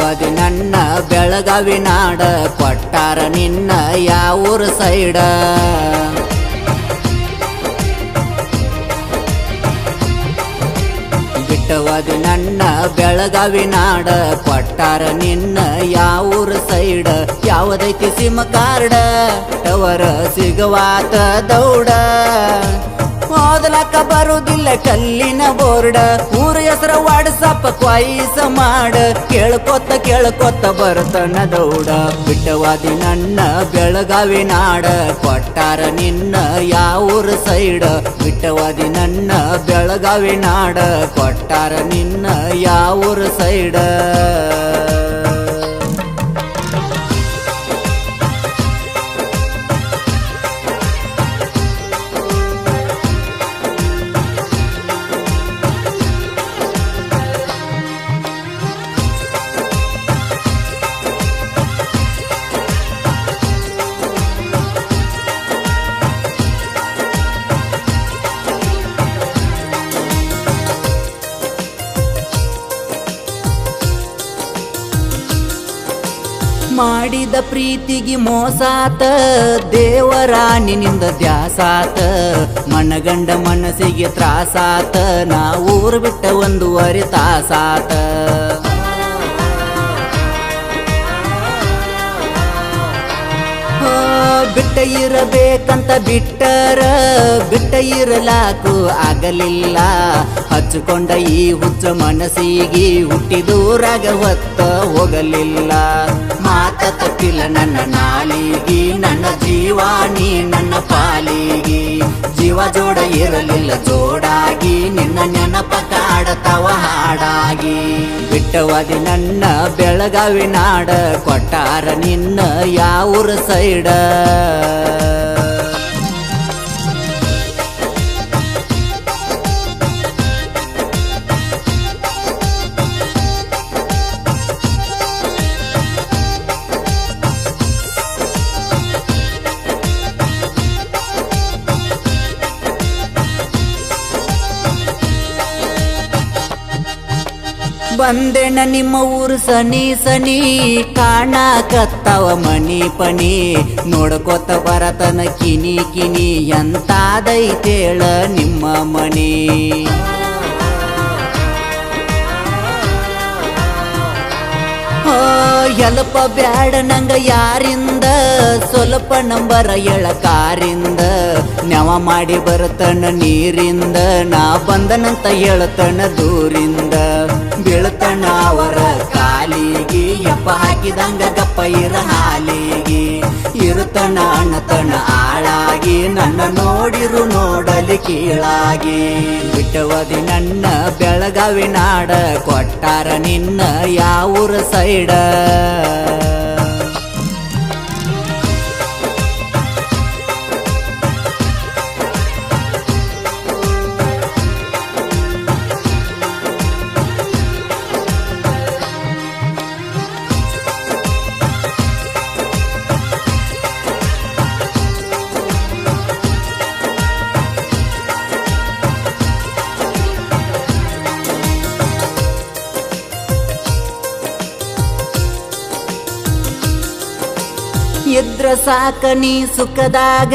ಬಿಟ್ಟವದಿ ನನ್ನ ಬೆಳಗಾವಿ ನಾಡ ಕೊಟ್ಟಾರ ನಿನ್ನ ಯಾವೂರ ಸೈಡ ಬಿಟ್ಟವದಿ ನನ್ನ ಬೆಳಗಾವಿ ನಾಡ ಕೊಟ್ಟಾರ ನಿನ್ನ ಯಾವೂರ ಸೈಡ ಯಾವದೈತಿ ಸಿಮ್ ಕಾರ್ಡ ಟವರ ಸಿಗವಾತ ದೌಡ ಓದಲಕ್ಕ ಬರುದಿಲ್ಲ ಕಲ್ಲಿನ ಬೋರ್ಡ ಊರ ಹೆಸರ ವಾಟ್ಸಪ್ ಕ್ವಾಯಿಸ ಮಾಡ ಕೇಳ್ಕೊತ್ತ ಬರ್ತನ ದೌಡ ಬಿಟ್ಟವಾದಿ ನನ್ನ ಬೆಳಗಾವಿ ನಾಡ ಕೊಟ್ಟಾರ ನಿನ್ನ ಯಾವೂರ ಸೈಡ ಬಿಟ್ಟವಾದಿ ನನ್ನ ಬೆಳಗಾವಿ ನಾಡ ಕೊಟ್ಟಾರ ನಿನ್ನ ಯಾವೂರ ಸೈಡ ಮಾಡಿದ ಪ್ರೀತಿಗೆ ಮೋಸಾತ ದೇವರಾಣಿನಿಂದ ದ್ಯಾಸಾತ ಮನಗಂಡ ಮನಸ್ಸಿಗೆ ತ್ರಾಸಾತ ನಾ ಊರು ಬಿಟ್ಟ 1.5 ತಾಸಾತ ಬಿಟ್ಟ ಇರಬೇಕಂತ ಬಿಟ್ಟರ ಬಿಟ್ಟ ಇರಲಾಕು ಆಗಲಿಲ್ಲ ಹಚ್ಚಿಕೊಂಡ ಈ ಹುಚ್ಚ ಮನಸ್ಸಿಗೆ ಹುಟ್ಟಿದೂರಾಗ ಹೊತ್ತ ಹೋಗಲಿಲ್ಲ ಮಾತ ತಪ್ಪಿಲ್ಲ ನನ್ನ ನಾಲಿಗೆ ನನ್ನ ಜೀವಾನಿ ನನ್ನ ಪಾಲಿಗೆ ಜೀವ ಜೋಡ ಇರಲಿಲ್ಲ ಜೋಡಾಗಿ ನಿನ್ನ ನೆನಪ ಕಾಡತವ ಹಾಡಾಗಿ ಬಿಟ್ಟವಾದಿ ನನ್ನ ಬೆಳಗಾವಿ ನಾಡ ಕೊಟ್ಟಾರ ನಿನ್ನ ಯಾವೂರ ಸೈಡ ಬಂದೆನ ನಿಮ್ಮ ಊರು ಸನಿ ಸನಿ ಕಾಣಕತ್ತವ ಮನಿ ಪನಿ ನೋಡ್ಕೊತ ಬರತನ ಕಿನಿ ಕಿನಿ ಎಂತಾದೈತೇಳ ನಿಮ್ಮ ಮನಿ ಎಲ್ಪ ಬ್ಯಾಡ ನಂಗ ಯಾರಿಂದ ಸ್ವಲ್ಪ ನಂಬರ ಎಳಕಾರಿಂದ ನೆವ ಮಾಡಿ ಬರತನ ನೀರಿಂದ ನಾ ಬಂದನಂತ ಹೇಳ್ತನ ದೂರಿಂದ ಬೀಳ್ತನ ಅವರ ಕಾಲಿಗೆ ಎಪ್ಪ ಹಾಕಿದಂಗ ಗಪ್ಪ ಇರ ಹಾಲಿಗೆ ಇರುತನ ಅಣ್ಣತನ ಆಳಾಗಿ ನನ್ನ ನೋಡಿರು ನೋಡಲಿ ಕೀಳಾಗಿ ಬಿಟ್ಟವದಿ ನನ್ನ ಬೆಳಗಾವಿ ನಾಡ ಕೊಟ್ಟಾರ ನಿನ್ನ ಯಾವೂರ ಸೈಡ ಎದ್ರ ಸಾಕ ನೀ ಸುಖದಾಗ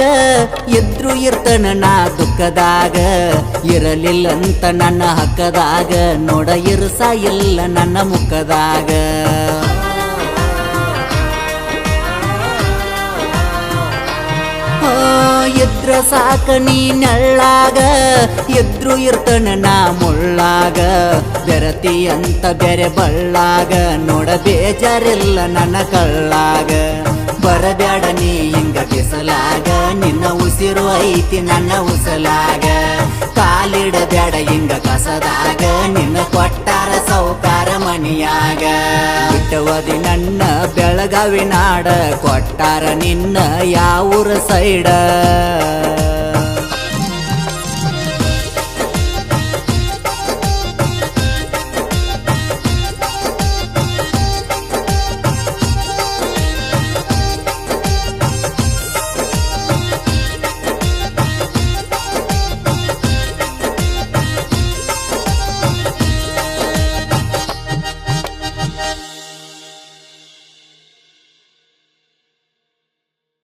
ಎದ್ರು ಇರ್ತನ ನಾ ದುಃಖದಾಗ ಇರಲಿಲ್ಲಂತ ನನ್ನ ಹಕ್ಕದಾಗ ನೋಡ ಇರ್ಸ ಇಲ್ಲ ನನ್ನ ಮುಖದಾಗ ಎದ್ರ ಸಾಕ ನೀ ನೆಳ್ಳಾಗ ಎದ್ರು ಇರ್ತನ ನಾ ಮುಳ್ಳಾಗ ಬೆರತಿ ಅಂತ ಬೆರೆ ಬಳ್ಳಾಗ ನೋಡ ಬೇಜಾರಿಲ್ಲ ನನ್ನ ಕಳ್ಳಾಗ ಬರಬ್ಯಾಡ ನೀ ಹಿಂಗ ಬಿಸಲಾಗ ನಿನ್ನ ಉಸಿರು ಐತಿ ನನ್ನ ಉಸಲಾಗ ಕಾಲಿಡಬ್ಯಾಡ ಹಿಂಗ ಕಸದಾಗ ನಿನ್ನ ಕೊಟ್ಟಾರ ಸೌಕಾರ ಮನಿಯಾಗ ಬಿಟ್ಟವದಿ ನನ್ನ ಬೆಳಗಾವಿ ನಾಡ ಕೊಟ್ಟಾರ ನಿನ್ನ ಯಾವೂರ ಸೈಡ